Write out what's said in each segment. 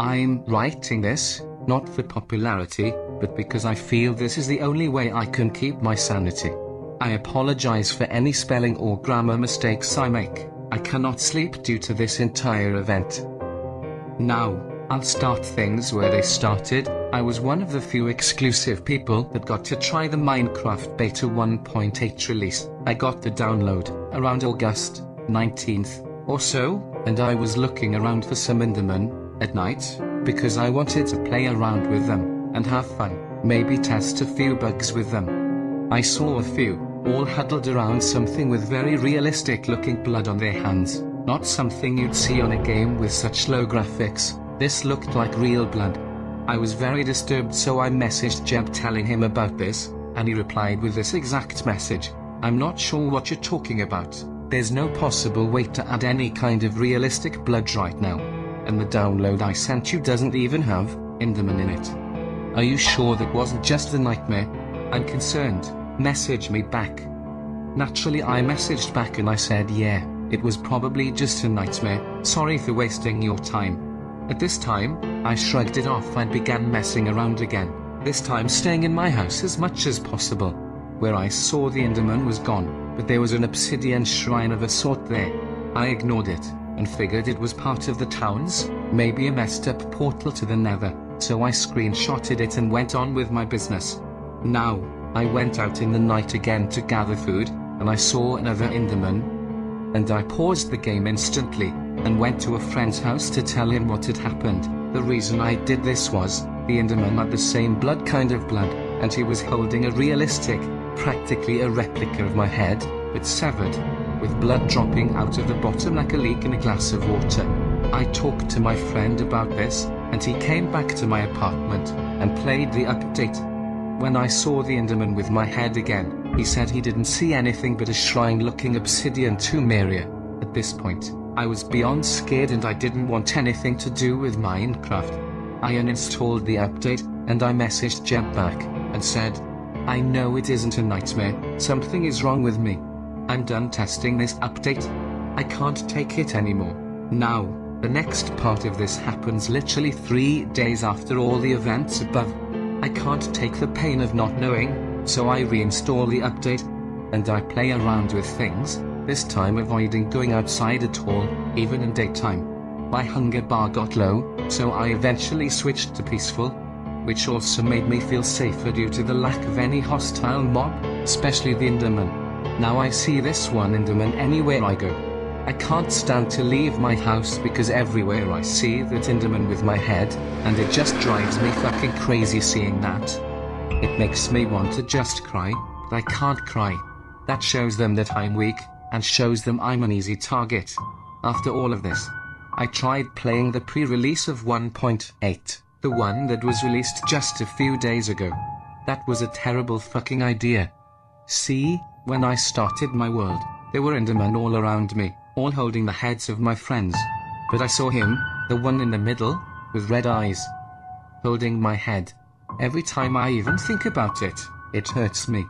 I'm writing this, not for popularity, but because I feel this is the only way I can keep my sanity. I apologize for any spelling or grammar mistakes I make. I cannot sleep due to this entire event. Now, I'll start things where they started. I was one of the few exclusive people that got to try the Minecraft Beta 1.8 release. I got the download around August 19th or so, and I was looking around for some Enderman at night, because I wanted to play around with them and have fun, maybe test a few bugs with them. I saw a few, all huddled around something with very realistic looking blood on their hands, not something you'd see on a game with such low graphics. This looked like real blood. I was very disturbed, so I messaged Jeb telling him about this, and he replied with this exact message: "I'm not sure what you're talking about. There's no possible way to add any kind of realistic blood right now. And the download I sent you doesn't even have Enderman in it. Are you sure that wasn't just a nightmare? I'm concerned. Message me back." Naturally, I messaged back and I said, "Yeah, it was probably just a nightmare. Sorry for wasting your time." At this time, I shrugged it off and began messing around again, this time staying in my house as much as possible. Where I saw the Enderman was gone, but there was an obsidian shrine of a sort there. I ignored it, and figured it was part of the town's, maybe a messed up portal to the nether, so I screenshotted it and went on with my business. Now, I went out in the night again to gather food, and I saw another Enderman, and I paused the game instantly, and went to a friend's house to tell him what had happened. The reason I did this was, the Enderman had the same kind of blood, and he was holding a realistic, practically a replica of my head, but severed, with blood dropping out of the bottom like a leak in a glass of water. I talked to my friend about this, and he came back to my apartment, and played the update. When I saw the Enderman with my head again, he said he didn't see anything but a shrine-looking obsidian tomb area. At this point, I was beyond scared and I didn't want anything to do with Minecraft. I uninstalled the update, and I messaged Jeb back, and said, "I know it isn't a nightmare, something is wrong with me. I'm done testing this update. I can't take it anymore." Now, the next part of this happens literally 3 days after all the events above. I can't take the pain of not knowing, so I reinstall the update, and I play around with things, this time avoiding going outside at all, even in daytime. My hunger bar got low, so I eventually switched to peaceful, which also made me feel safer due to the lack of any hostile mob, especially the Enderman. Now I see this one Enderman anywhere I go. I can't stand to leave my house because everywhere I see that Enderman with my head, and it just drives me fucking crazy seeing that. It makes me want to just cry, but I can't cry. That shows them that I'm weak, and shows them I'm an easy target. After all of this, I tried playing the pre-release of 1.8, the one that was released just a few days ago. That was a terrible fucking idea. See, when I started my world, there were Endermen all around me, all holding the heads of my friends. But I saw him, the one in the middle, with red eyes, holding my head. Every time I even think about it, it hurts me.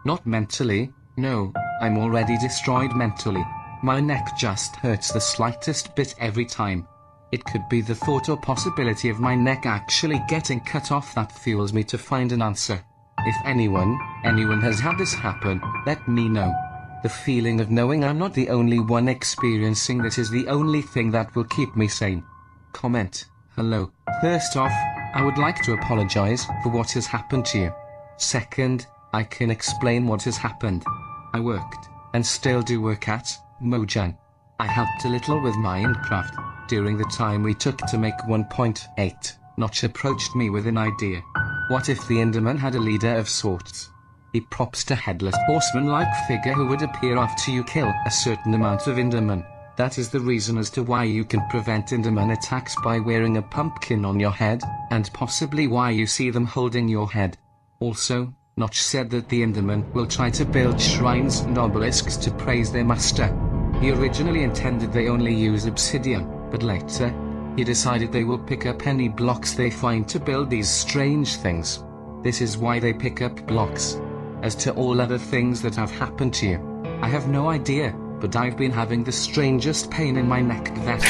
Not mentally, no, I'm already destroyed mentally. My neck just hurts the slightest bit every time. It could be the thought or possibility of my neck actually getting cut off that fuels me to find an answer. If anyone has had this happen, let me know. The feeling of knowing I'm not the only one experiencing this is the only thing that will keep me sane. Comment. Hello. First off, I would like to apologize for what has happened to you. Second, I can explain what has happened. I worked, and still do work at, Mojang. I helped a little with Minecraft, during the time we took to make 1.8. Notch approached me with an idea. What if the Enderman had a leader of sorts? He props a headless horseman-like figure who would appear after you kill a certain amount of Enderman. That is the reason as to why you can prevent Enderman attacks by wearing a pumpkin on your head, and possibly why you see them holding your head. Also, Notch said that the Enderman will try to build shrines and obelisks to praise their master. He originally intended they only use obsidian, but later, he decided they will pick up any blocks they find to build these strange things. This is why they pick up blocks. As to all other things that have happened to you, I have no idea, but I've been having the strangest pain in my neck that